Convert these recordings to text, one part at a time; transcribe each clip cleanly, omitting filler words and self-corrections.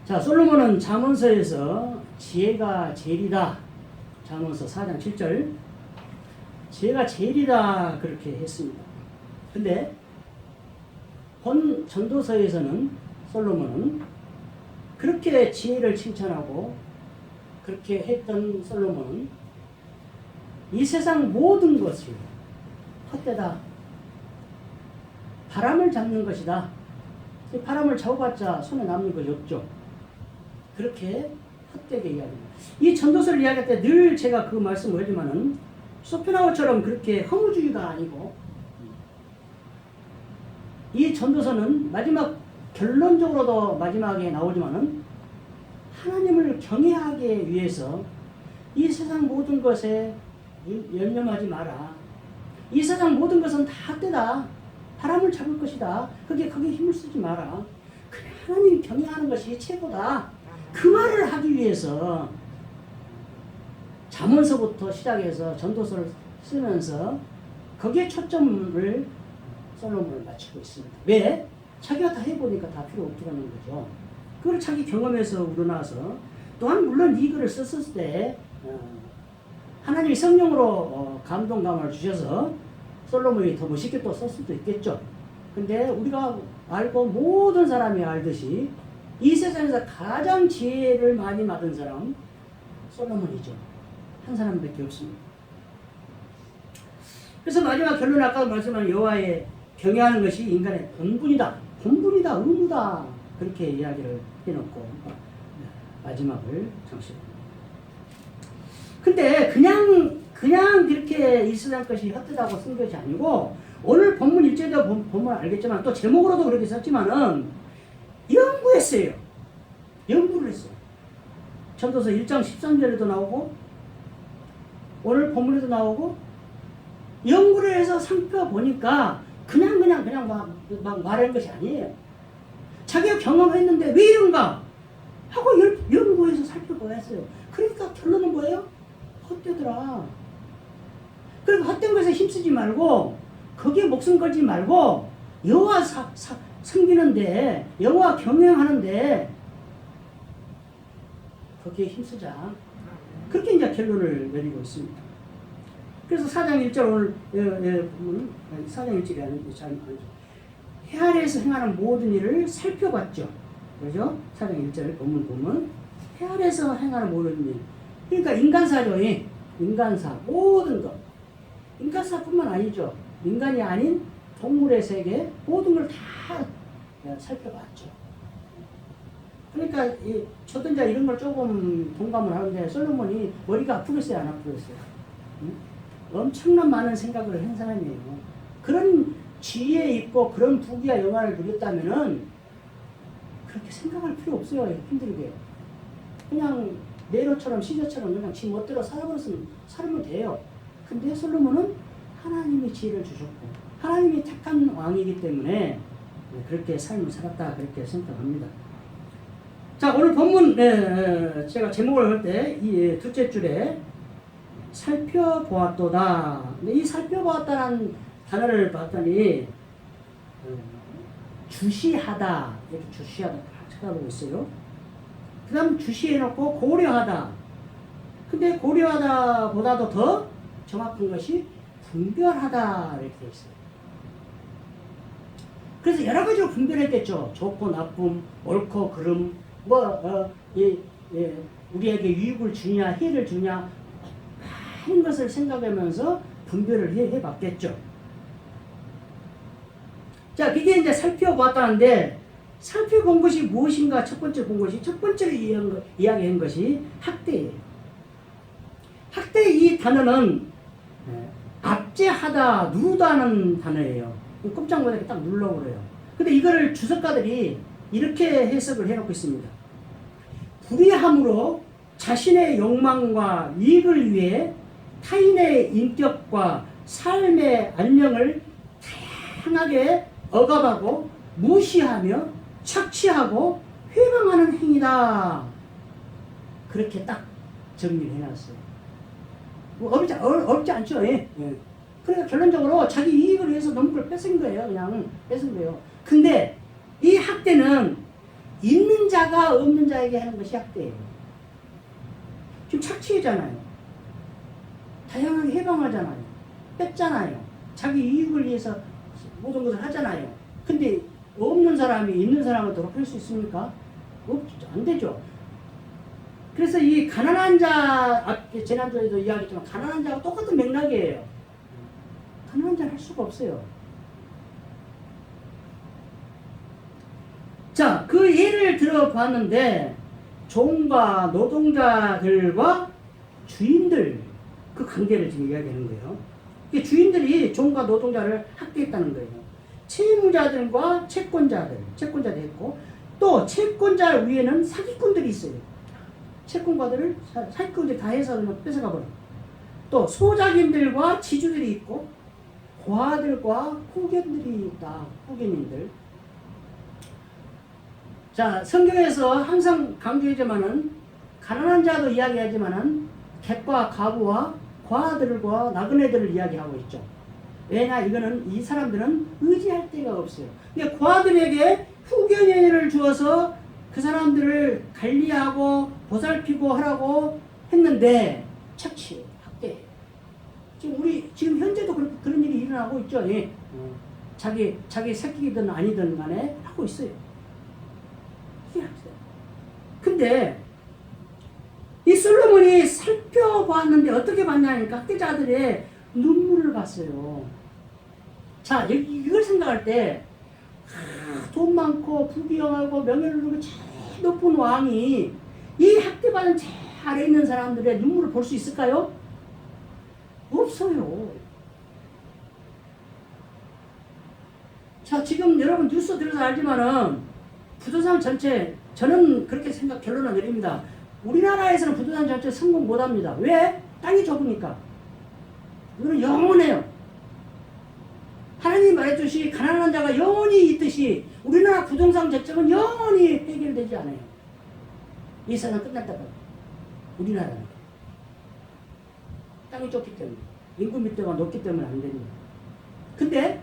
자, 솔로몬은 잠언서에서 지혜가 제일이다. 잠언서 4장 7절. 지혜가 제일이다. 그렇게 했습니다. 근데 본 전도서에서는 솔로몬은 그렇게 지혜를 칭찬하고 그렇게 했던 솔로몬은 이 세상 모든 것을 헛되다. 바람을 잡는 것이다. 바람을 잡아봤자 손에 남는 것이 없죠. 그렇게 헛되게 이야기합니다. 이 전도서를 이야기할 때 늘 제가 그 말씀을 하지만은 소피나우처럼 그렇게 허무주의가 아니고 이 전도서는 마지막 결론적으로도 마지막에 나오지만은 하나님을 경외하기 위해서 이 세상 모든 것에 연념하지 마라. 이 세상 모든 것은 다 헛되다. 바람을 잡을 것이다. 거기에 힘을 쓰지 마라. 그래, 하나님 경외하는 것이 최고다. 그 말을 하기 위해서 잠언서부터 시작해서 전도서를 쓰면서 거기에 초점을 솔로몬을 맞추고 있습니다. 왜? 자기가 다 해보니까 다 필요 없더라는 거죠. 그걸 자기 경험에서 우러나서 또한 물론 이 글을 썼을 때 하나님이 성령으로 감동감을 주셔서 솔로몬이 더 멋있게 또 썼을 수도 있겠죠. 근데 우리가 알고 모든 사람이 알듯이 이 세상에서 가장 지혜를 많이 받은 사람 솔로몬이죠. 한 사람밖에 없습니다. 그래서 마지막 결론 아까 말씀한 여호와의 경외하는 것이 인간의 본분이다. 본분이다. 의무다. 그렇게 이야기를 해놓고 마지막을 장식합니다. 근데 그냥 그렇게 이 세상 것이 헛되다고 쓴 것이 아니고 오늘 본문 1절도 보면 알겠지만 또 제목으로도 그렇게 썼지만은 연구했어요. 연구를 했어요. 전도서 1장 13절에도 나오고 오늘 본문에도 나오고 연구를 해서 살펴보니까 그냥 막 말하는 것이 아니에요. 자기가 경험했는데 왜 이런가 하고 연구해서 살펴보았어요. 그러니까 결론은 뭐예요? 헛되더라. 그리고 헛된 것에 힘쓰지 말고 거기에 목숨 걸지 말고 여호와 섬기는데 여호와 경영하는데 거기에 힘쓰자. 그렇게 이제 결론을 내리고 있습니다. 그래서 4장 1절 오늘 보면 4장 1절이 아니죠. 해 아래에서 행하는 모든 일을 살펴봤죠. 그죠? 4장 1절 본문 보면 해 아래에서 행하는 모든 일. 그러니까 인간사죠. 인간사 모든 것. 인간사뿐만 아니죠. 인간이 아닌 동물의 세계 모든 걸 다 살펴봤죠. 그러니까 저도 이제 이런 걸 조금 동감을 하는데 솔로몬이 머리가 아프겠어요, 안 아프겠어요? 응? 엄청난 많은 생각을 한 사람이에요. 그런 지혜 있고 그런 부귀와 영화를 누렸다면은 그렇게 생각할 필요 없어요. 힘들게. 그냥 네로처럼 시저처럼 그냥 지 멋대로 살면 돼요. 근데 솔로몬은 하나님이 지혜를 주셨고 하나님이 택한 왕이기 때문에 그렇게 삶을 살았다 그렇게 생각합니다. 자, 오늘 본문 제가 제목을 할 때 이 둘째 줄에 살펴보았도다. 이 살펴보았다는 단어를 봤더니 주시하다 이렇게 주시하다 찾아보고 있어요. 그 다음 주시해놓고 고려하다. 근데 고려하다 보다도 더 정확한 것이 분별하다 이렇게 되어 있어요. 그래서 여러 가지로 분별했겠죠. 좋고 나쁨, 옳고 그름, 우리에게 유익을 주냐, 해를 주냐, 많은 것을 생각하면서 분별을 해봤겠죠. 자, 그게 이제 살펴봤다는데, 살펴본 것이 무엇인가 첫 번째로 이야기한 것이 학대예요. 학대 이 단어는 압제하다, 누르다는 단어예요. 꼼짝 못하게 딱 눌러버려요. 근데 이거를 주석가들이 이렇게 해석을 해놓고 있습니다. 불의함으로 자신의 욕망과 이익을 위해 타인의 인격과 삶의 안녕을 다양하게 억압하고 무시하며 착취하고 회방하는 행위다. 그렇게 딱 정리를 해놨어요. 뭐 어렵지 않죠. 예. 그러니까 결론적으로 자기 이익을 위해서 농구를 뺏은 거예요. 그냥 뺏은 거예요. 근데 이 학대는 있는 자가 없는 자에게 하는 것이 학대예요. 지금 착취잖아요. 다양하게 해방하잖아요. 뺐잖아요. 자기 이익을 위해서 모든 것을 하잖아요. 근데 없는 사람이 있는 사람을 더럽힐 수 있습니까? 안 되죠. 그래서 이 가난한 자, 지난주에도 이야기했지만 가난한 자와 똑같은 맥락이에요. 가난한 자는 할 수가 없어요. 자, 그 예를 들어봤는데 종과 노동자들과 주인들 그 관계를 지금 이야기하는 거예요. 주인들이 종과 노동자를 학대했다는 거예요. 채무자들과 채권자들 했고 또 채권자 위에는 사기꾼들이 있어요. 채권자들을 사기꾼들이 다 해서 뺏어가 버려. 또 소작인들과 지주들이 있고 고아들과 후견들이 있다. 후견인들. 자, 성경에서 항상 강조하지만은 가난한 자도 이야기하지만은 객과 가부와 고아들과 나그네들을 이야기하고 있죠. 왜냐 이거는 이 사람들은 의지할 데가 없어요. 근데 고아들에게 후견인을 주어서 그 사람들을 관리하고 보살피고 하라고 했는데 착취, 학대. 지금 현재도 그런 일이 일어나고 있죠. 예. 자기 새끼든 아니든 간에 하고 있어요. 근데 이 솔로몬이 살펴봤는데 어떻게 봤냐니까 학대자들의 눈물을 봤어요. 자, 이걸 생각할 때 돈 많고 부귀영하고 명예를 누리고 제일 높은 왕이 이 학대받은 제일 아래 있는 사람들의 눈물을 볼 수 있을까요? 없어요. 자, 지금 여러분 뉴스 들어서 알지만은 부동산 전체, 저는 그렇게 결론을 내립니다. 우리나라에서는 부동산 전체 성공 못합니다. 왜? 땅이 좁으니까. 이거는 영원해요. 하나님이 말해주시 가난한 자가 영원히 있듯이 우리나라 부동산 정책은 영원히 해결되지 않아요. 이 세상 끝났다가 우리나라는 땅이 좁기 때문에 인구密도가 높기 때문에 안 됩니다. 근데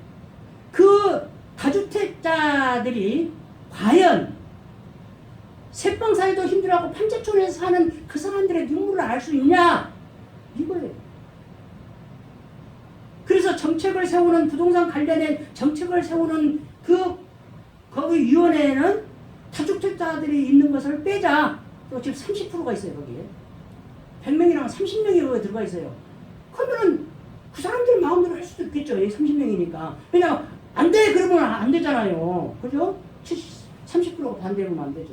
그 다주택자들이 과연 새빵 사이도 힘들어하고 판자촌에서 사는 그 사람들의 눈물을 알 수 있냐? 이거예요. 그래서 정책을 세우는 부동산 관련된 정책을 세우는 거기 위원회에는 다주택자들이 있는 것을 빼자. 지금 30%가 있어요 거기에. 100명이랑 30명이 거기에 들어가 있어요. 그러면은 그 사람들 마음대로 할 수도 있겠죠. 30명이니까. 왜냐면 안 돼 그러면 안 되잖아요. 그죠? 30%가 반대하면 안 되죠.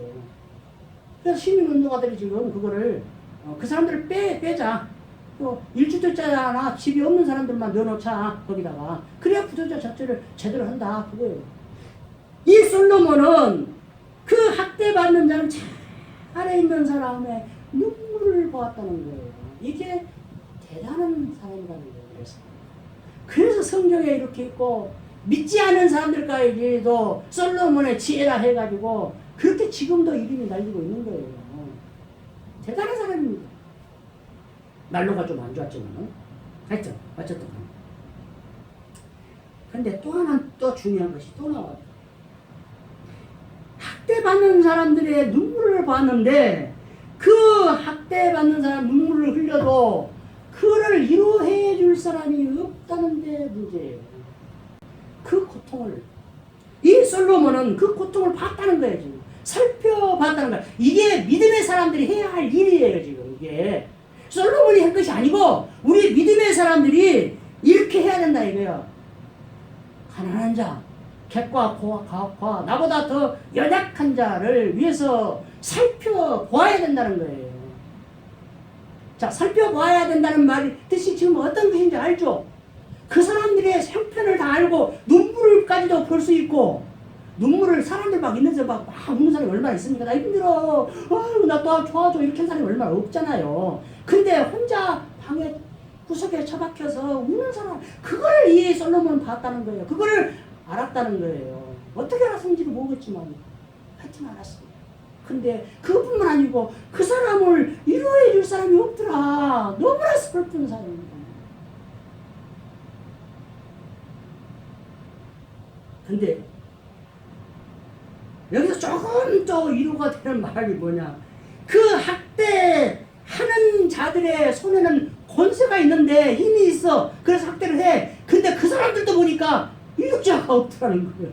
그래서 시민운동가들이 지금 그거를 그 사람들을 빼자. 또 1주택자나 집이 없는 사람들만 넣어놓자 거기다가. 그래야 부동산 자체를 제대로 한다 그거예요. 이 솔로몬은 그 학대받는 자는 잘 아래 있는 사람의 눈물을 보았다는 거예요. 이게 대단한 사람이라는 거예요. 그래서 성경에 이렇게 있고 믿지 않은 사람들까지도 솔로몬의 지혜라 해가지고 그렇게 지금도 이름이 날리고 있는 거예요. 대단한 사람입니다. 말로가 좀 안 좋았지만 하여튼 어쨌든 근데 또 하나 또 중요한 것이 또 나와요. 학대받는 사람들의 눈물을 봤는데 그 학대받는 사람 눈물을 흘려도 그를 위로해 줄 사람이 없다는 데 문제예요. 그 고통을 이 솔로몬은 그 고통을 봤다는 거예요. 지금 살펴봤다는 거예요. 이게 믿음의 사람들이 해야 할 일이에요. 지금 이게 솔로몬이 한 것이 아니고 우리 믿음의 사람들이 이렇게 해야 된다 이거예요. 가난한 자, 객과 고아, 나보다 더 연약한 자를 위해서 살펴보아야 된다는 거예요. 자, 살펴보아야 된다는 말이 뜻이 지금 어떤 뜻인지 알죠? 그 사람들의 형편을 다 알고 눈물까지도 볼 수 있고 눈물을 사람들 막 있는데 막 우는 사람이 얼마나 있습니까? 나 힘들어. 나 도와줘. 이렇게 하는 사람이 얼마나 없잖아요. 근데 혼자 방에 구석에 처박혀서 우는 사람, 그걸 이 솔로몬은 봤다는 거예요. 그걸 알았다는 거예요. 어떻게 알았는지는 모르겠지만 하여튼 알았습니다. 근데 그뿐만 아니고 그 사람을 위로해 줄 사람이 없더라. 너무나 슬픈 사람입니다. 근데 여기서 조금 조금 더 위로가 되는 말이 뭐냐. 그 학대하는 자들의 손에는 권세가 있는데 힘이 있어. 그래서 학대를 해. 근데 그 사람들도 보니까 이력자가 없더라는 거예요.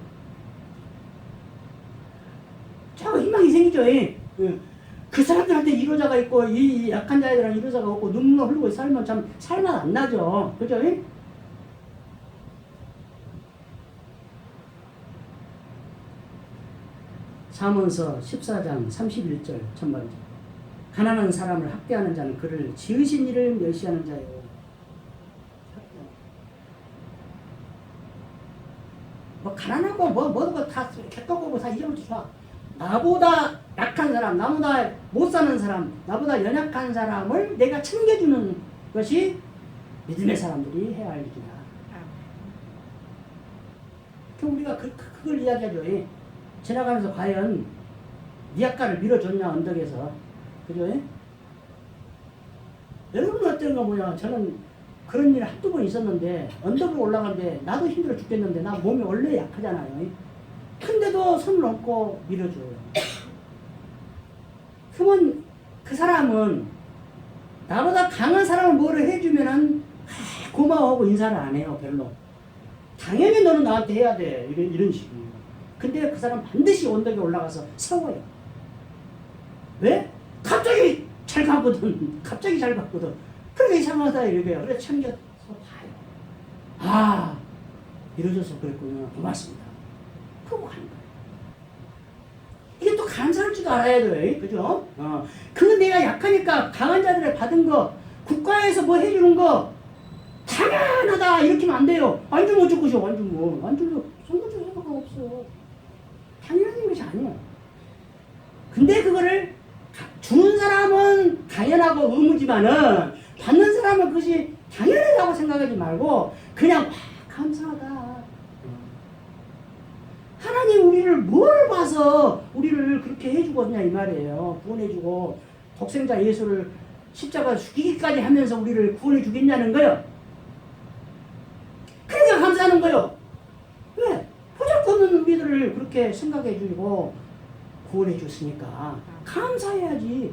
자꾸 희망이 생기죠. 그 사람들한테 이로자가 있고 이 약한 자들한테 이로자가 없고 눈물 흘리고 살면 참 살맛 안 나죠. 그죠? 잠언서 14장 31절 전반절. 가난한 사람을 학대하는 자는 그를 지으신 이를 멸시하는 자예요. 뭐 가난하고 뭐도 다 개떡하고 다 이름을 줘. 나보다 약한 사람, 나보다 못 사는 사람, 나보다 연약한 사람을 내가 챙겨주는 것이 믿음의 사람들이 해야 할 일이다. 그럼 우리가 그걸 이야기하죠. 지나가면서 과연 미약가를 밀어줬냐 언덕에서. 그죠? 여러분은 어떤 거 뭐냐. 저는 그런 일 한두 번 있었는데 언덕으로 올라가는데 나도 힘들어 죽겠는데 나 몸이 원래 약하잖아요. 근데도 손을 얹고 밀어줘요. 그러면 그 사람은 나보다 강한 사람을 뭐를 해주면은 고마워하고 인사를 안 해요. 별로. 당연히 너는 나한테 해야 돼. 이런 식이에요. 근데 그 사람 반드시 언덕에 올라가서 세워요. 왜? 갑자기 잘 가거든. 갑자기 잘 갔거든. 그러니까 이상하다 이래요. 그래서 챙겨서 봐요. 아, 이러셔서 그랬군요. 고맙습니다. 그러고 가는 거예요. 이게 또 감사할 줄도 알아야 돼요. 그죠? 그거 내가 약하니까 강한 자들의 받은 거, 국가에서 뭐 해주는 거, 당연하다! 이렇게 하면 안 돼요. 안 주면 어쩔 것이요. 안 주면 성공적 효과가 없어. 당연한 것이 아니야. 근데 그거를 주는 사람은 당연하고 의무지만은 받는 사람은 그것이 당연하다고 생각하지 말고 그냥 감사하다. 하나님 우리를 뭘 봐서 우리를 그렇게 해주거든요 이 말이에요. 구원해주고 독생자 예수를 십자가 죽이기까지 하면서 우리를 구원해 주겠냐는 거예요. 그러니까 감사하는 거예요. 왜? 보잘것없는 우리들을 그렇게 생각해 주고 구원해 줬으니까 감사해야지.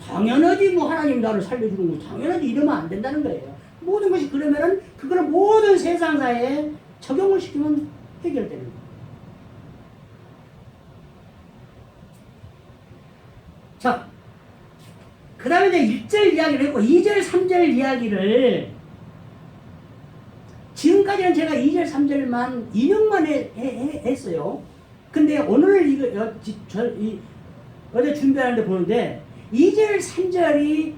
당연하지 뭐 하나님 나를 살려주는 거 당연하지 이러면 안 된다는 거예요. 모든 것이 그러면은 그거를 모든 세상사에 적용을 시키면 해결되는 거예요. 자, 그 다음에 이제 1절 이야기를 했고 2절 3절 이야기를 지금까지는 제가 2절 3절만 인용만 했어요. 근데 오늘 어제 준비하는데 보는데 2절 3절이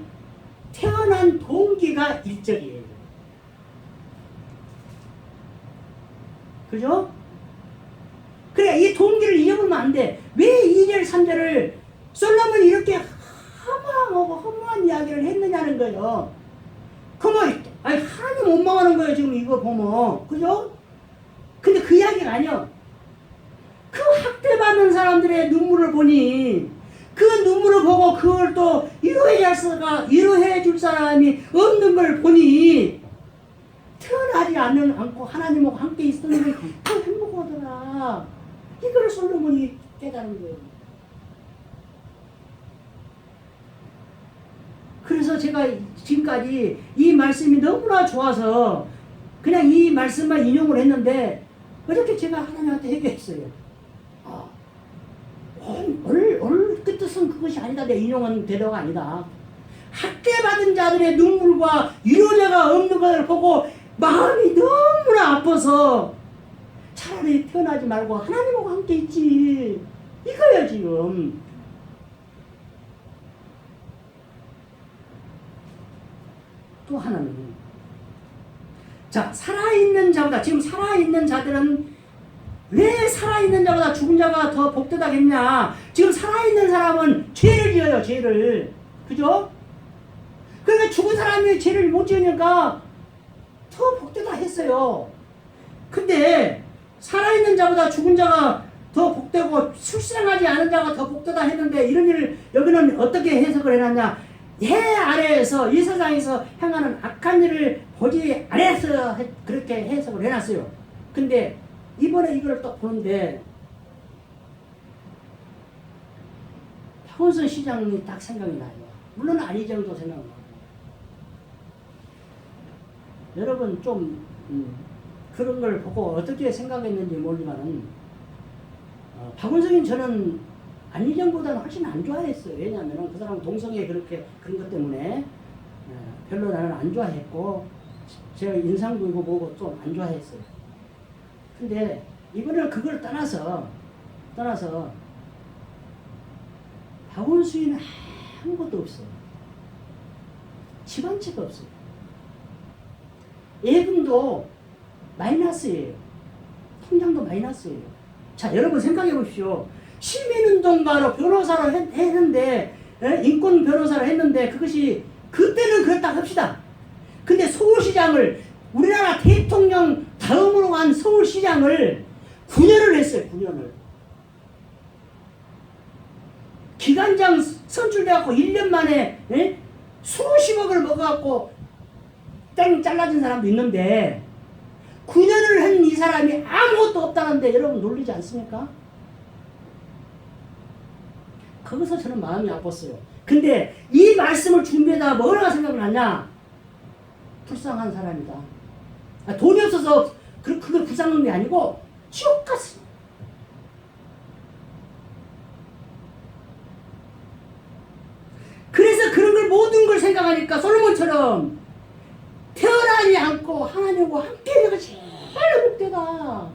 태어난 동기가 1절이에요. 그죠? 그래 이 동기를 잊어보면 안 돼. 왜 2절 3절을 솔로몬이 이렇게 허무한 이야기를 했느냐는 거예요. 그러면 하나님 원망하는 거예요 지금 이거 보면. 그죠? 근데 그 이야기가 아니야. 그 학대받는 사람들의 눈물을 보니 그 눈물을 보고 그걸 또 위로해 줄 사람이 없는 걸 보니 태어나지 않고 하나님하고 함께 있었는 게 더 행복하더라. 이걸 솔로몬이 깨달은 거예요. 그래서 제가 지금까지 이 말씀이 너무나 좋아서 그냥 이 말씀만 인용을 했는데 어저께 제가 하나님한테 얘기했어요. 그 뜻은 그것이 아니다. 내 인용은 대로가 아니다. 학대받은 자들의 눈물과 위로자가 없는 것을 보고 마음이 너무나 아파서 차라리 태어나지 말고 하나님하고 함께 있지. 이거야 지금. 또 하나는 자 살아있는 자보다 지금 살아있는 자들은 왜 살아있는 자보다 죽은 자가 더 복되다겠냐. 지금 살아있는 사람은 죄를 지어요. 죄를. 그죠? 그러니까 죽은 사람이 죄를 못 지으니까 더 복되다 했어요. 근데 살아있는 자보다 죽은 자가 더 복되고 출생하지 않은 자가 더 복되다 했는데 이런 일을 여기는 어떻게 해석을 해놨냐. 해 아래에서 이 세상에서 행하는 악한 일을 보지 아래에서 그렇게 해석을 해놨어요. 근데 이번에 이걸 또 보는데 박원순 시장이 딱 생각이 나요. 물론 안희정도 생각나고. 여러분 좀 그런 걸 보고 어떻게 생각했는지 모르지만은 박원순이 저는 안희정보다는 훨씬 안 좋아했어요. 왜냐하면 그 사람 동성애 그렇게 그런 것 때문에 별로 나는 안 좋아했고 제가 인상도 이고 뭐고 좀 안 좋아했어요. 근데 이번에는 그걸 떠나서 박원순이는 아무것도 없어요. 집안채가 없어요. 예금도 마이너스예요. 통장도 마이너스예요. 자, 여러분 생각해 보십시오. 시민운동가로 변호사로 했는데, 인권 변호사로 했는데, 그것이, 그때는 그랬다 합시다. 근데 서울시장을, 우리나라 대통령 다음으로 간 서울시장을 9년을 했어요, 9년을. 기관장 선출돼갖고 1년 만에, 수십억을 먹어갖고, 땡 잘라진 사람도 있는데, 9년을 한 이 사람이 아무것도 없다는데 여러분 놀리지 않습니까? 거기서 저는 마음이 아팠어요. 근데 이 말씀을 준비에다가 뭐라고 생각을 하냐? 불쌍한 사람이다. 돈이 없어서 그게 불쌍한 게 아니고 지옥 갔어. 그래서 그런 걸 모든 걸 생각하니까 솔로몬처럼 태어나지 않고 하나님과 함께 내가 제일 복되다.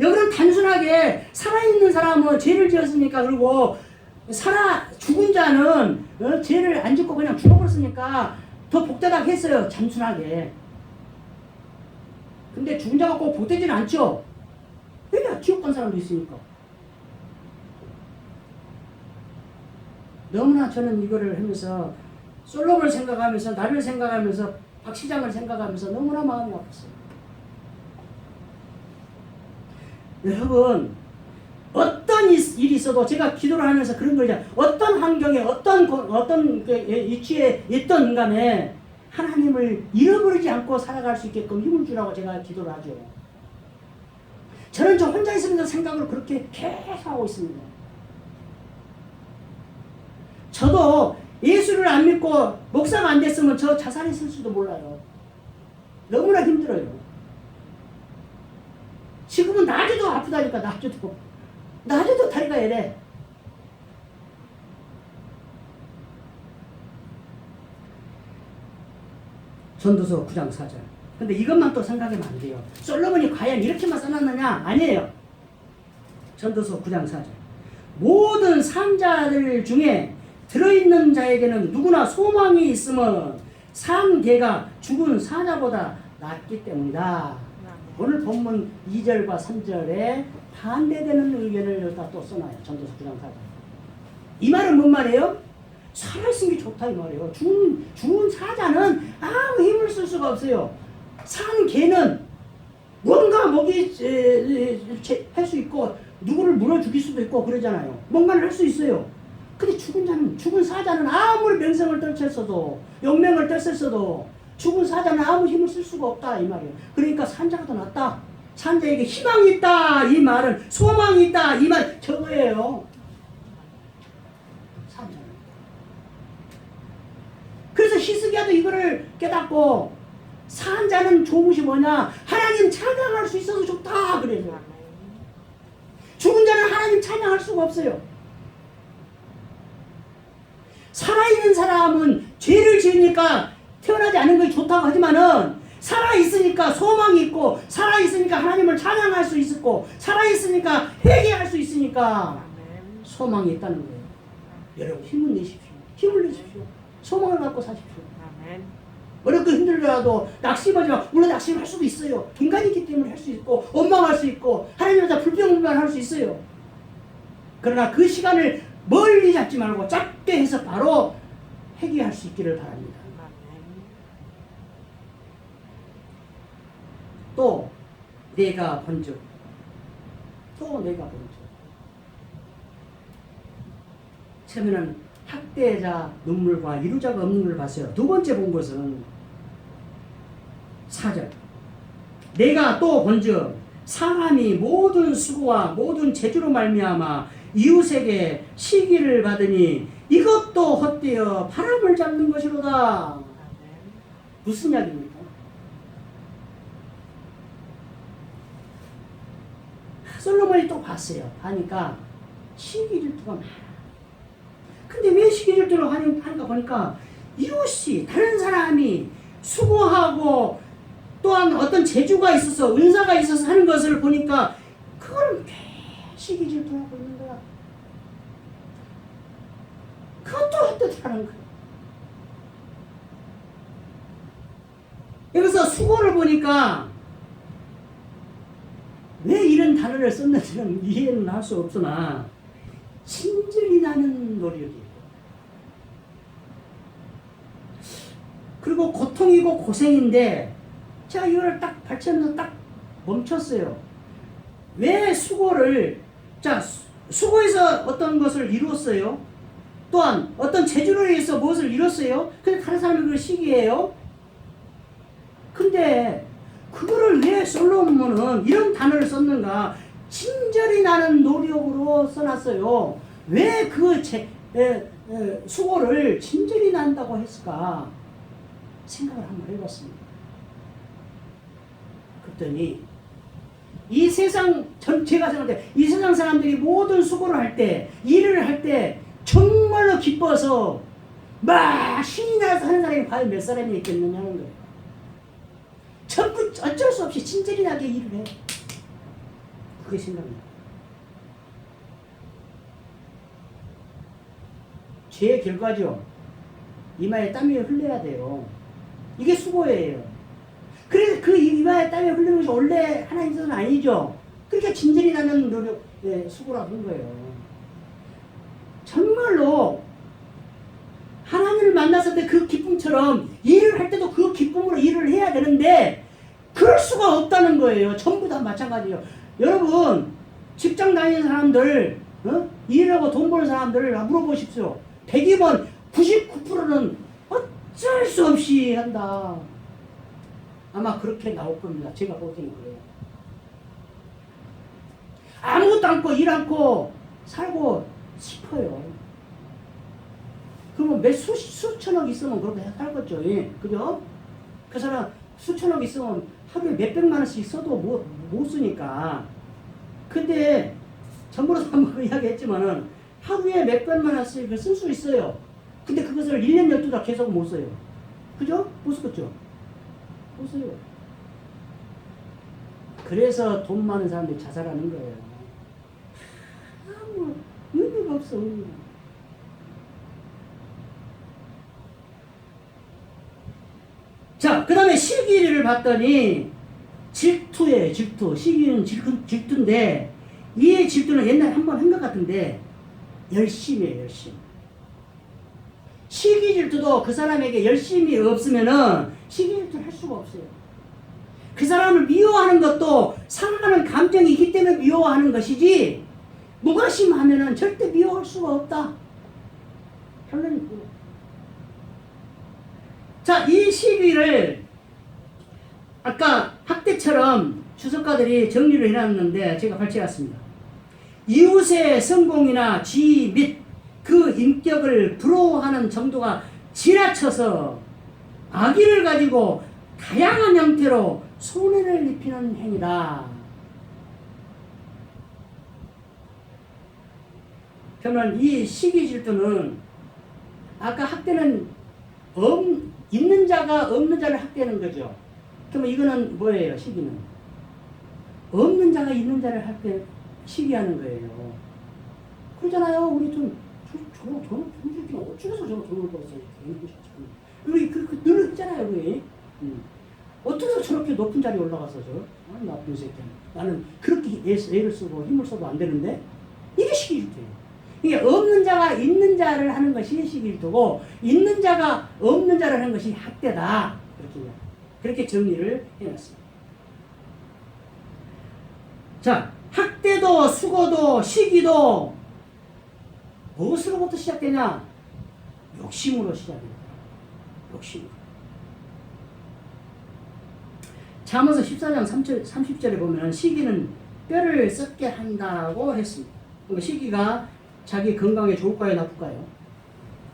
여기는 단순하게 살아있는 사람은 죄를 지었으니까 그리고 죽은 자는 죄를 안 짓고 그냥 죽어버렸으니까 더 복되다 했어요. 단순하게. 근데 죽은 자가 꼭 복되지는 않죠. 왜냐? 지옥 간 사람도 있으니까. 너무나 저는 이거를 하면서 솔로몬을 생각하면서 나를 생각하면서 박 시장을 생각하면서 너무나 마음이 아팠어요. 여러분 어떤 일이 있어도 제가 기도를 하면서 그런 거죠. 어떤 환경에 어떤 위치에 있던 간에 하나님을 잃어버리지 않고 살아갈 수 있게끔 힘을 주라고 제가 기도를 하죠. 저는 저 혼자 있으면서 생각을 그렇게 계속 하고 있습니다. 저도 예수를 안 믿고 목사가 안 됐으면 저 자살했을지도 몰라요. 너무나 힘들어요. 지금은 낮에도 아프다니까. 낮에도 다리가 이래. 전도서 9장 4절. 근데 이것만 또 생각하면 안 돼요. 솔로몬이 과연 이렇게만 써놨느냐? 아니에요. 전도서 9장 4절. 모든 산자들 중에 들어있는 자에게는 누구나 소망이 있으면 산 개가 죽은 사자보다 낫기 때문이다. 오늘 본문 2절과 3절에 반대되는 의견을 여기다 또 써놔요. 전도서 9장 4절. 이 말은 뭔 말이에요? 살아있는 게 좋다 이 말이에요. 죽은 사자는 아무 힘을 쓸 수가 없어요. 산 개는 뭔가 할 수 있고 누구를 물어 죽일 수도 있고 그러잖아요. 뭔가를 할 수 있어요. 근데 죽은 사자는 아무리 명성을 떨쳤어도 용맹을 떨쳤어도 죽은 사자는 아무 힘을 쓸 수가 없다 이 말이에요. 그러니까 산자가 더 낫다. 산자에게 희망이 있다 이 말은 소망이 있다 이 말 저거예요. 산자는. 그래서 히스기야도 이거를 깨닫고 산자는 좋으시 뭐냐? 하나님 찬양할 수 있어서 좋다 그래요. 죽은 자는 하나님 찬양할 수가 없어요. 살아있는 사람은 죄를 지으니까 태어나지 않은 것이 좋다고 하지만은 살아있으니까 소망이 있고 살아있으니까 하나님을 찬양할 수 있고 살아있으니까 회개할 수 있으니까 소망이 있다는 거예요. 여러분 힘을 내십시오. 힘을 내십시오. 소망을 갖고 사십시오. 어렵고 힘들더라도 낙심하지 마. 물론 낙심할 수도 있어요. 인간이기 때문에 할 수 있고 원망할 수 있고 하나님보다 불평불만할 수 있어요. 그러나 그 시간을 멀리 잡지 말고 짧게 해서 바로 회개할 수 있기를 바랍니다. 또 내가 본즉 처음에는 학대자 눈물과 이루자가 없는 걸 봤어요. 두 번째 본 것은 4절. 내가 또 본즉 사람이 모든 수고와 모든 재주로 말미암아 이웃에게 시기를 받으니 이것도 헛되어 바람을 잡는 것이로다. 무슨 이야기입니까? 솔로몬이 또 봤어요. 하니까 시기 질투가 많아. 근데 왜 시기 질투를 하는가 보니까 이웃이 다른 사람이 수고하고 또한 어떤 재주가 있어서 은사가 있어서 하는 것을 보니까 그걸 시기 질투하고 있는 거야. 그것도 헛되다는 거야. 여기서 수고를 보니까 왜 이런 단어를 썼는지는 이해는 할 수 없으나 친절이 나는 노력이에요. 그리고 고통이고 고생인데 제가 이거를 딱 발전해서 딱 멈췄어요. 왜 수고를 수고해서 어떤 것을 이루었어요? 또한 어떤 재주로 해서 무엇을 이뤘어요? 근데 다른 사람이 그걸 시기해요? 근데 그거를 왜 솔로몬은 이런 단어를 썼는가? 친절이 나는 노력으로 써놨어요. 왜 그 수고를 친절이 난다고 했을까? 생각을 한번 해봤습니다. 그랬더니 이 세상 전체가 생각돼. 이 세상 사람들이 모든 수고를 할 때, 일을 할 때 정말로 기뻐서 막 신이 나서 하는 사람이 과연 몇 사람이 있겠느냐는 거예요. 전부 어쩔 수 없이 친절히 나게 일을 해. 그게 생각납니다. 죄의 결과죠. 이마에 땀이 흘러야 돼요. 이게 수고예요. 그래서 그 이마에 땀이 흐르는 것이 원래 하나님 뜻은 아니죠. 그러니까 진절이 나는 노력, 수고라고 한 거예요. 정말로 하나님을 만났을 때 그 기쁨처럼 일을 할 때도 그 기쁨으로 일을 해야 되는데 그럴 수가 없다는 거예요. 전부 다 마찬가지예요. 여러분 직장 다니는 사람들, 일하고 돈 버는 사람들 물어보십시오. 100이면 99%는 어쩔 수 없이 한다. 아마 그렇게 나올 겁니다. 제가 보기에는 그래요. 아무것도 않고 일 않고 살고 싶어요. 그러면 수천억 있으면 그렇게 살겠죠. 예. 그죠? 그 사람 수천억 있으면 하루에 몇백만 원씩 써도 못 쓰니까. 근데 전부로 한번 이야기했지만은 하루에 몇백만 원씩 쓸 수 있어요. 근데 그것을 1년 12달 계속 못 써요. 그죠? 못 쓰겠죠? 못 써요. 그래서 돈 많은 사람들이 자살하는 거예요. 아무 의미가 없어, 의미가. 자, 그 다음에 시기를 봤더니 질투예요, 질투. 시기는 질투인데 이 질투는 옛날에 한번 한 것 같은데 열심이에요, 열심. 시기 질투도 그 사람에게 열심이 없으면은 시기 질투를 할 수가 없어요. 그 사람을 미워하는 것도 상하는 감정이 있기 때문에 미워하는 것이지 무관심하면은 절대 미워할 수가 없다. 결론이 그거예요. 자, 이 시기를 아까 학대처럼 주석가들이 정리를 해놨는데 제가 발췌했습니다. 이웃의 성공이나 지위 및 그 인격을 부러워하는 정도가 지나쳐서 악의를 가지고 다양한 형태로 손해를 입히는 행위다. 저는 이 시기 질투는 아까 학대는 있는 자가 없는 자를 학대하는 거죠. 그러면 이거는 뭐예요? 시기는 없는 자가 있는 자를 학대 시기하는 거예요. 그러잖아요. 우리 좀 어쩌면서 저거 돈을 벌었어요. 우리 늘 있잖아요. 우리 어떻게 저렇게 높은 자리에 올라가서 나쁜 새끼야. 나는 그렇게 애를 쓰고 힘을 써도 안 되는데 이게 시기 질투예요. 이게 없는 자가 있는 자를 하는 것이 시기 질투고 있는 자가 없는 자를 하는 것이 학대다. 그렇게 정리를 해놨습니다. 자, 학대도 수고도 시기도 무엇으로부터 시작되냐? 욕심으로 시작됩니다. 욕심으로. 잠언서 14장 30절에 보면 시기는 뼈를 썩게 한다고 했습니다. 그러니까 시기가 자기 건강에 좋을까요, 나쁠까요?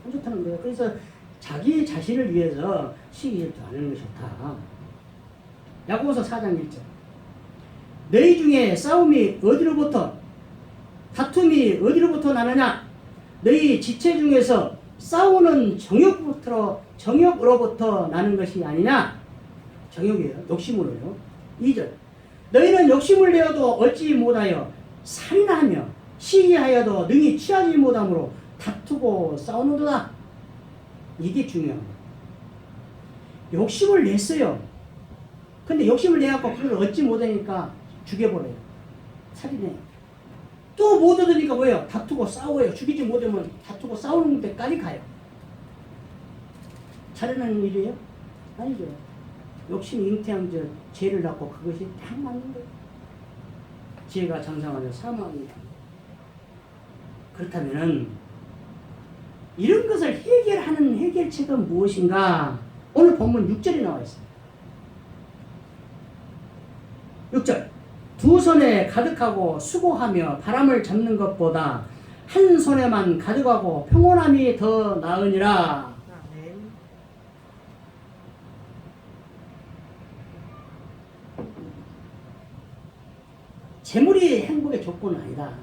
안 좋다는 거예요. 그래서 자기 자신을 위해서 시기 질투 안 하는 것이 좋다. 야고보서 4장 1절. 너희 중에 싸움이 어디로부터, 다툼이 어디로부터 나느냐? 너희 지체 중에서 싸우는 정욕으로부터 나는 것이 아니냐? 정욕이에요. 욕심으로요. 2절. 너희는 욕심을 내어도 얻지 못하여 살인하며 시기하여도 능히 취하지 못함으로 다투고 싸우는도다. 이게 중요합니다. 욕심을 냈어요. 근데 욕심을 내갖고 그걸 얻지 못하니까 죽여버려요. 살인해요. 또 못 얻으니까 뭐예요? 다투고 싸워요. 죽이지 못하면 다투고 싸우는 데까지 가요. 잘하는 일이에요? 아니죠. 욕심 잉태한 죄를 낳고 그것이 딱 맞는 거예요. 죄가 장성하면 사망이다. 그렇다면은 이런 것을 해결하는 해결책은 무엇인가? 오늘 본문 6절에 나와 있어요. 6절. 두 손에 가득하고 수고하며 바람을 잡는 것보다 한 손에만 가득하고 평온함이 더 나으니라. 재물이 행복의 조건은 아니다.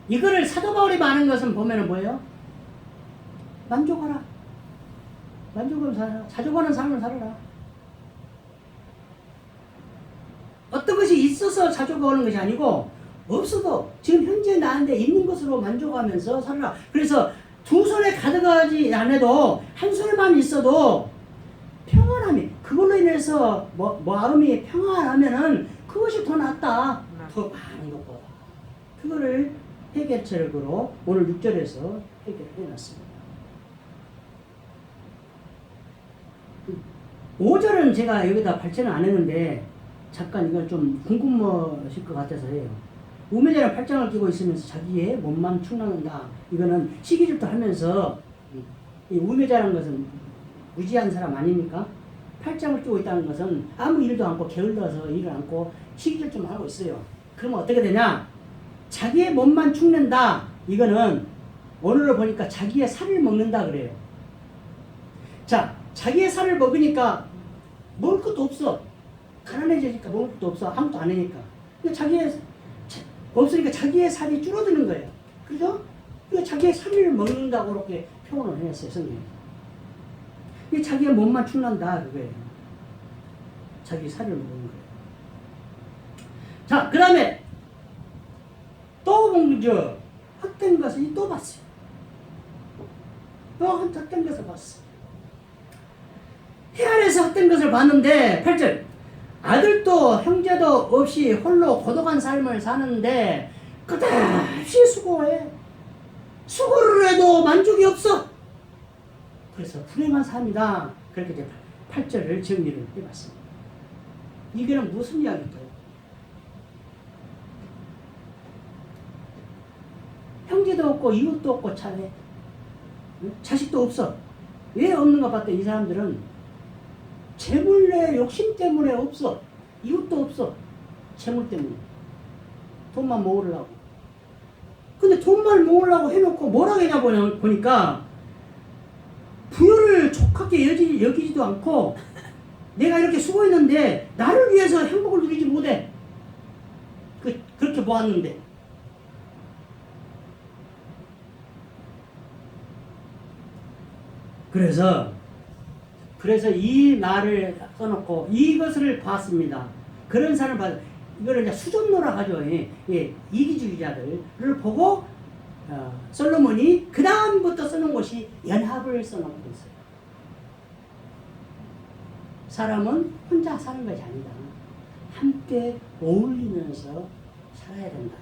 이거를 사도 바울이 말하는 것은 보면은 뭐예요? 만족하라. 만족하면 살아라. 자족하는 삶을 살아라. 어떤 것이 있어서 자족하는 것이 아니고 없어도 지금 현재 나한테 있는 것으로 만족하면서 살아라. 그래서 두 손에 가득하지 않아도 한 손에만 있어도 평안함이, 그걸로 인해서 마음이 평안하면은 그것이 더 낫다. 더 많은 것보다. 그거를 해결책으로 오늘 6절에서 해결해 놨습니다. 5절은 제가 여기다 발전을 안 했는데 잠깐 이걸 좀 궁금하실 것 같아서 해요. 우매자는 팔짱을 끼고 있으면서 자기의 몸만 축나는다. 이거는 시기질투 하면서, 이 우매자라는 것은 무지한 사람 아닙니까? 팔짱을 끼고 있다는 것은 아무 일도 않고 게을러서 일을 않고 시기질투만 하고 있어요. 그러면 어떻게 되냐? 자기의 몸만 축낸다. 이거는 오늘을 보니까 자기의 살을 먹는다 그래요. 자, 자기의 살을 먹으니까 먹을 것도 없어. 가난해지니까 먹을 것도 없어. 아무것도 안 하니까. 근데 없으니까 자기의 살이 줄어드는 거예요. 그죠? 그러니까 자기의 살을 먹는다고 이렇게 표현을 해놨어요, 성경이. 이게 자기의 몸만 축난다 그거예요. 자기 살을 먹는 거예요. 자, 그 다음에 또 먼저 헛된 것을 또 봤어요. 또 헛된 것을 봤어. 해 아래서 헛된 것을 봤는데 8절. 아들도 형제도 없이 홀로 고독한 삶을 사는데 끝없이 수고해. 수고를 해도 만족이 없어. 그래서 불행한 삶이다. 그렇게 이제 8절을 정리를 해봤습니다. 이게는 무슨 이야기일까요? 형제도 없고 이웃도 없고 차례 자식도 없어. 왜 없는가 봤더니 이 사람들은 재물의 욕심 때문에 없어. 이웃도 없어. 재물 때문에. 돈만 모으려고. 근데 돈만 모으려고 해놓고 뭐라고 하냐 보니까 부여를 족하게 여기지도 않고 내가 이렇게 수고했는데 나를 위해서 행복을 누리지 못해. 그렇게 보았는데. 그래서 이 말을 써놓고 이것을 봤습니다. 그런 사람을 봤, 이거를 이제 수존노라 하죠. 예, 이기주의자들을 보고 솔로몬이 그 다음부터 써놓은 것이 연합을 써놓고 있어요. 사람은 혼자 사는 것이 아니다. 함께 어울리면서 살아야 된다.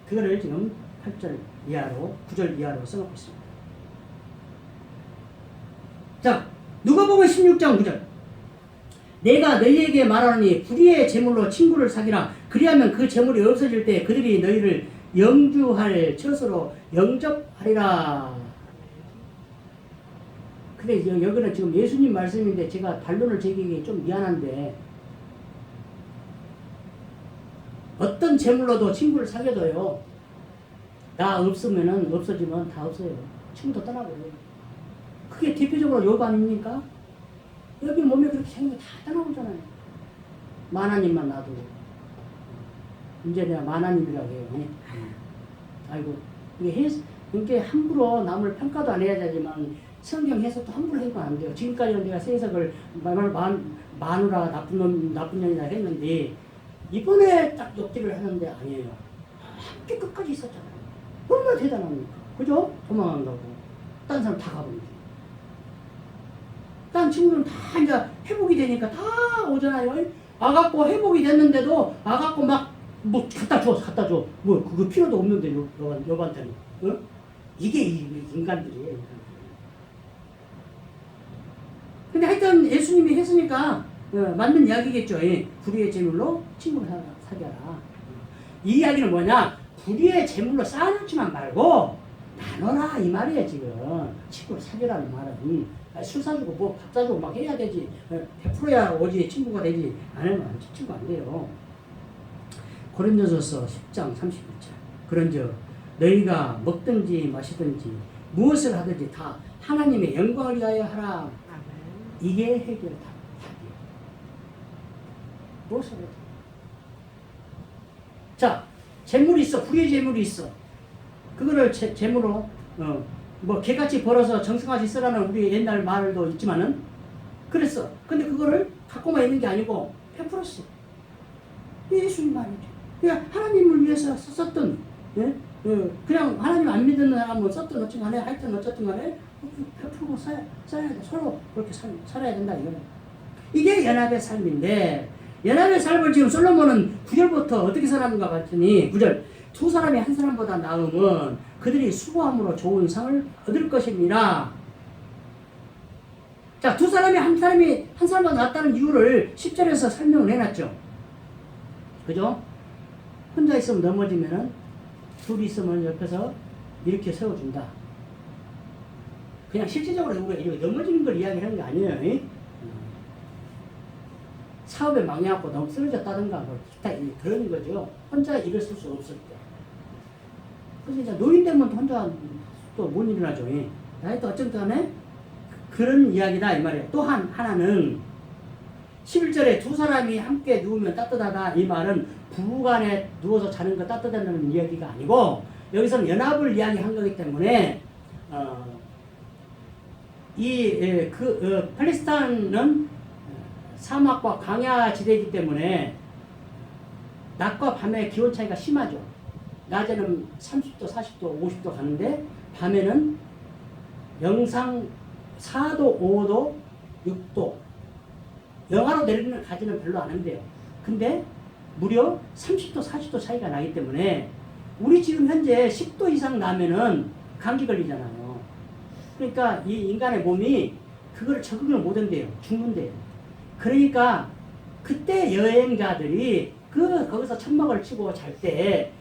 그거를 지금 8절 이하로 9절 이하로 써놓고 있습니다. 자, 누가복음 16장 9절. 내가 너희에게 말하노니 불의의 재물로 친구를 사귀라. 그리하면 그 재물이 없어질 때 그들이 너희를 영주할 처소로 영접하리라. 근데 여기는 지금 예수님 말씀인데 제가 반론을 제기하기 좀 미안한데 어떤 재물로도 친구를 사귀어도요. 나 없으면은 없어지면 다 없어요. 친구도 떠나버려요. 그게 대표적으로 욥 아닙니까? 여기 몸에 그렇게 생긴 다 떠나오잖아요. 만화님만 놔두고. 이제 내가 만화님이라고 해요. 아이고, 이게 함부로 남을 평가도 안 해야 되지만 성경 해석도 함부로 해도 안 돼요. 지금까지는 내가 해석을 마누라 나쁜 놈, 나쁜 년이다 했는데 이번에 딱 욕질을 하는데 아니에요. 함께 끝까지 있었잖아요. 얼마나 대단합니까? 그죠? 도망간다고. 딴 사람 다 가버리죠. 딴 친구들은 다 이제 회복이 되니까 다 오잖아요. 와갖고 회복이 됐는데도 와갖고 막 뭐 갖다 줘. 뭐 그거 필요도 없는데 여반테는. 어? 이게 인간들이에요. 근데 하여튼 예수님이 했으니까 맞는 이야기겠죠. 불의의 재물로 친구를 사귀어라. 이 이야기는 뭐냐? 불의의 재물로 쌓아놓지만 말고 나눠라 이 말이에요. 지금 친구를 사귀라는 말은 술 사주고 뭐 밥 사주고 막 해야 되지. 100%야 오지 친구가 되지. 안 하면 친구 안 돼요. 고린도전서 10장 31절. 그런즉 너희가 먹든지 마시든지 무엇을 하든지 다 하나님의 영광을 위하여 하라. 이게 해결 답이에요. 무엇을 해도. 자, 재물이 있어. 불의의 재물이 있어. 그거를 재물로 뭐 개같이 벌어서 정성같이 쓰라는 우리 옛날 말도 있지만은 그랬어. 근데 그거를 갖고만 있는 게 아니고 베풀었어. 예수님 말이죠. 그냥 하나님을 위해서 썼던, 그냥 하나님 안 믿는 사람은 썼던 어쨌든 간에 하여튼 어쨌든 간에 베풀고 써야 돼. 서로 그렇게 살아야 된다 이거는. 이게 연합의 삶인데 연합의 삶을 지금 솔로몬은 9절부터 어떻게 살았는가 봤더니 9절 두 사람이 한 사람보다 나으면 그들이 수고함으로 좋은 상을 얻을 것입니다. 자, 두 사람이 한 사람보다 낫다는 이유를 10절에서 설명을 해놨죠. 그죠? 혼자 있으면 넘어지면은 둘이 있으면 옆에서 이렇게 세워준다. 그냥 실질적으로 우리가 이렇게 넘어지는 걸 이야기하는 게 아니에요. 사업에 망해갖고 너무 쓰러졌다든가 뭐 기타 그런 거죠. 혼자 일을 쓸 수 없을 때. 그래서 이제 노인 되면 혼자 또 못 일어나죠. 하여튼 어쨌든 간에 그런 이야기다 이 말이에요. 또 하나는 11절에 두 사람이 함께 누우면 따뜻하다 이 말은 부부간에 누워서 자는 거 따뜻하다는 이야기가 아니고 여기서는 연합을 이야기한 거기 때문에 팔레스타인은 사막과 광야 지대이기 때문에 낮과 밤의 기온 차이가 심하죠. 낮에는 30도, 40도, 50도 가는데 밤에는 영상 4도, 5도, 6도 영하로 내리는 가지는 별로 안 한대요. 근데 무려 30도, 40도 차이가 나기 때문에 우리 지금 현재 10도 이상 나면은 감기 걸리잖아요. 그러니까 이 인간의 몸이 그걸 적응을 못 한대요. 죽는데요. 그러니까 그때 여행자들이 거기서 천막을 치고 잘 때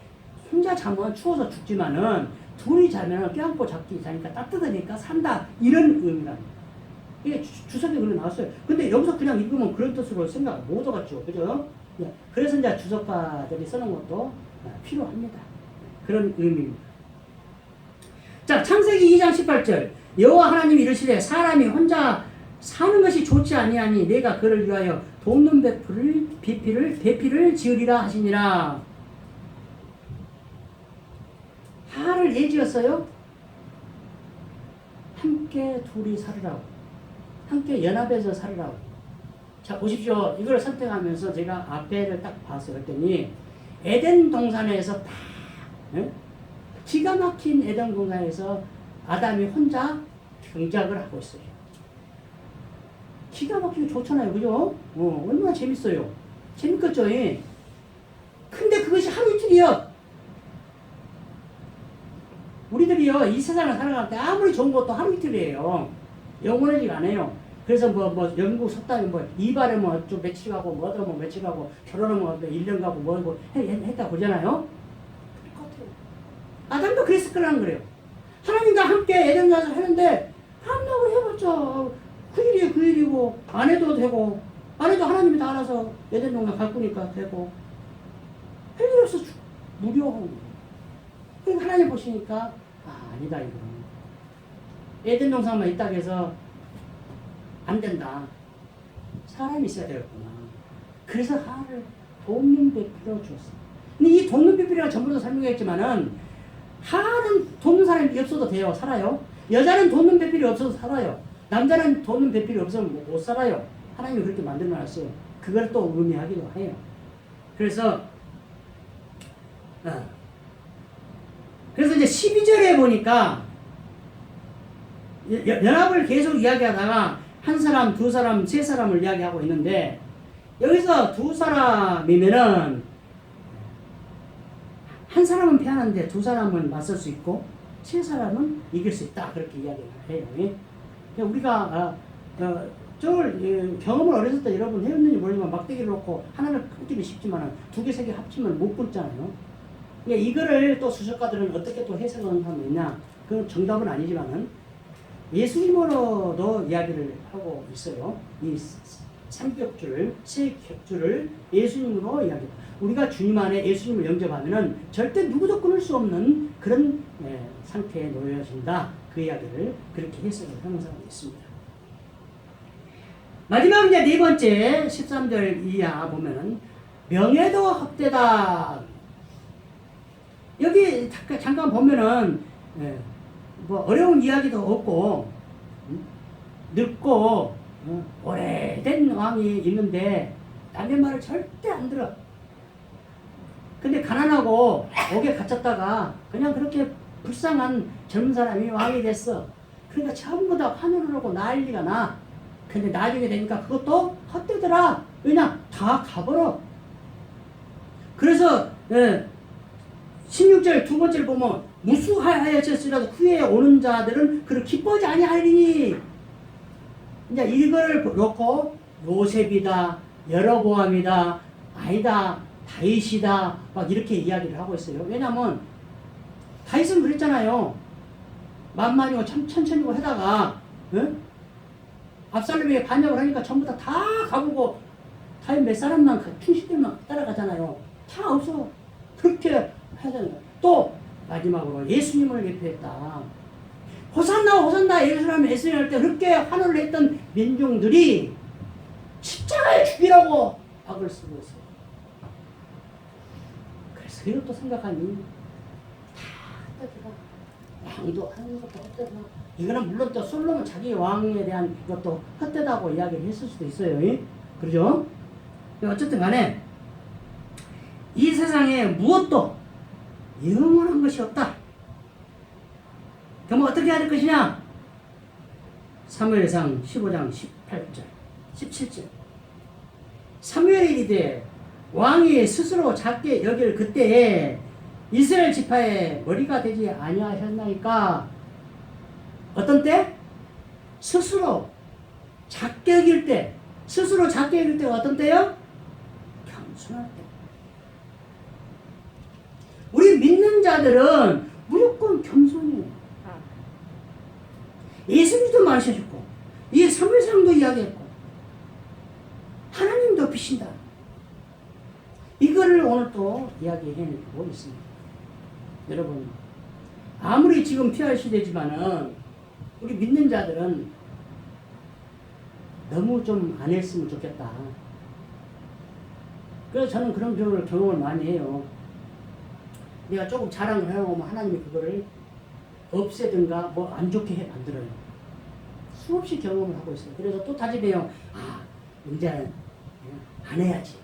혼자 자면 추워서 죽지만은 둘이 자면 껴안고 자니까 따뜻하니까 산다 이런 의미랍니다. 이게 주석에 그렇게 나왔어요. 근데 여기서 그냥 읽으면 그런 뜻으로 생각 못 하겠죠. 그죠? 그래서 이제 주석가들이 쓰는 것도 필요합니다. 그런 의미입니다. 자, 창세기 2장 18절. 여호와 하나님이 이르시되 사람이 혼자 사는 것이 좋지 아니하니 내가 그를 위하여 돕는 배필을 지으리라 하시니라. 하를 예지었어요. 함께 둘이 살으라고. 함께 연합해서 살으라고. 자, 보십시오. 이걸 선택하면서 제가 앞에를 딱 봤어요. 그랬더니 에덴 동산에서 딱 기가 막힌 에덴 동산에서 아담이 혼자 경작을 하고 있어요. 기가 막히게 좋잖아요. 그죠? 얼마나 재밌어요. 재밌겠죠? 근데 그것이 하루 이틀이요. 우리들이요, 이 세상을 살아갈 때 아무리 좋은 것도 하루 이틀이에요. 영원하지가 않아요. 그래서 영국 석당이 이발에 좀 며칠 가고, 뭐도 며칠 가고, 결혼하면 1년 가고, 했다 그러잖아요. 똑같아요. 아담도 그랬을 거라는 거래요. 하나님과 함께 에덴 가서 하는데, 한다고 해봤자, 그 일이에요, 그 일이고, 안 해도 되고, 안 해도 하나님이 다 알아서 에덴 동산 가꾸니까 되고. 할 일 없어 무료하는 거예요. 그러니까 하나님 보시니까 아니다 이거. 에덴 동산만 있다고 해서 안 된다. 사람이 있어야 되겠구나. 그래서 하나를 돕는 배필로 줬어. 근데 이 돕는 배필이랑 전부도 설명했지만은 하나는 돕는 사람이 없어도 돼요. 살아요. 여자는 돕는 배필이 없어도 살아요. 남자는 돕는 배필이 없으면 못 살아요. 하나님이 그렇게 만들어놨어요. 그걸 또 의미하기도 해요. 그래서 이제 12절에 보니까 연합을 계속 이야기하다가 한 사람, 두 사람, 세 사람을 이야기하고 있는데 여기서 두 사람이면은 한 사람은 패하는데 두 사람은 맞설 수 있고 세 사람은 이길 수 있다 그렇게 이야기를 해요. 우리가 저걸 경험을 어렸을 때 여러분 해봤는지 모르지만 막대기를 놓고 하나를 끊기는 쉽지만 두 개, 세 개 합치면 못 끊잖아요. 이거를 또 수석가들은 어떻게 또 해석하는 사람이 있냐? 그건 정답은 아니지만은 예수님으로도 이야기를 하고 있어요. 이 삼격주를, 세 격주를 예수님으로 이야기합니다. 우리가 주님 안에 예수님을 영접하면은 절대 누구도 끊을 수 없는 그런 상태에 놓여진다. 그 이야기를 그렇게 해석을 하는 사람이 있습니다. 마지막 이제 네 번째 13절 이하 보면은 명예도 헛되다. 여기 잠깐 보면은 뭐 어려운 이야기도 없고 늙고 오래된 왕이 있는데 남의 말을 절대 안 들어. 근데 가난하고 옥에 갇혔다가 그냥 그렇게 불쌍한 젊은 사람이 왕이 됐어. 그러니까 전부 다 환호를 하고 난리가 나. 근데 나중에 되니까 그것도 헛되더라. 왜냐? 다 가버려. 그래서 16절 두 번째를 보면 무수하여졌으라도 후에 오는 자들은 그를 기뻐하지 아니하리니. 이제 이거를 놓고 요셉이다, 여로보암이다, 아니다, 다윗이다 막 이렇게 이야기를 하고 있어요. 왜냐하면 다윗은 그랬잖아요. 만만이고 천천히고 하다가 압살롬에게 반역을 하니까 전부 다 가보고 다윗 몇 사람만 충신들만 따라가잖아요. 다 없어. 그렇게 하잖아요. 또 마지막으로 예수님을 예표했다. 호산나 호산나 예루살렘 에스겔 할 때 그렇게 환호를 했던 민중들이 십자가에 죽이라고 박을 쓰고 있어요. 그래서 이것도 생각하니 다 헛되다. 왕도 하는 것도 헛되다. 이거는 물론 또 솔로몬 자기 왕에 대한 것도 헛되다고 이야기를 했을 수도 있어요. 그렇죠? 어쨌든 간에 이 세상에 무엇도 영원한 것이 없다. 그럼 어떻게 해야 될 것이냐? 사무엘상 15장 18절 17절 사무엘이 이르되 왕이 스스로 작게 여길 그때에 이스라엘 지파의 머리가 되지 아니하셨나이까. 어떤 때? 스스로 작게 여길 때. 스스로 작게 여길 때가 어떤 때요? 겸손할 때. 우리 믿는 자들은 무조건 겸손해요. 예수님도 말씀하셨고 이 사무엘상도 이야기했고 하나님도 비신다. 이거를 오늘 또 이야기해내고 있습니다. 여러분 아무리 지금 PR 시대지만은 우리 믿는 자들은 너무 좀 안 했으면 좋겠다. 그래서 저는 그런 경험을 많이 해요. 내가 조금 자랑을 해오면 하나님이 그거를 없애든가 뭐 안 좋게 만들어요. 수없이 경험을 하고 있어요. 그래서 또 다짐해요. 이제는 안 해야지.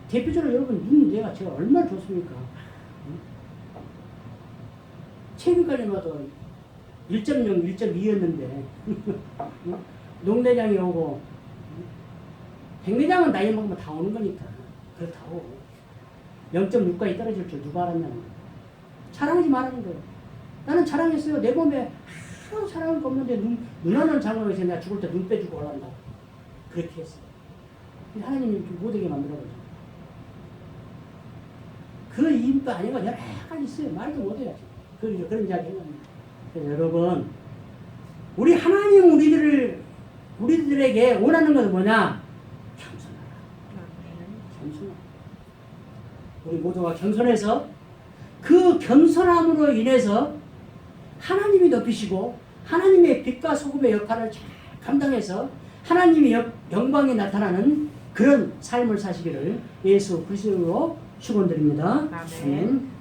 대표적으로 여러분 믿는 내가 제가 얼마나 좋습니까? 최근까지마도 1.0, 1.2였는데 농대장이 오고 백내장은 나이 먹으면 다 오는 거니까 그렇다고 0.6까지 떨어질 줄 누가 알았냐는 거예요. 자랑하지 말라는 거예요. 나는 자랑했어요. 내 몸에 하나도 자랑할 거 없는데 눈 하나는 자랑해서 내가 죽을 때 눈 빼주고 올란다. 그렇게 했어요. 근데 하나님이 못하게 만들어버렸어요. 그 이유도 아니고 여러 가지 있어요. 말도 못해야지. 그런 이야기 해요. 그래서 여러분 우리 하나님 우리들에게 원하는 것은 뭐냐? 겸손하라. 겸손함. 우리 모두가 겸손해서 그 겸손함으로 인해서 하나님이 높이시고 하나님의 빛과 소금의 역할을 잘 감당해서 하나님의 영광이 나타나는 그런 삶을 사시기를 예수 그리스도로 축원드립니다. 아멘. 아멘.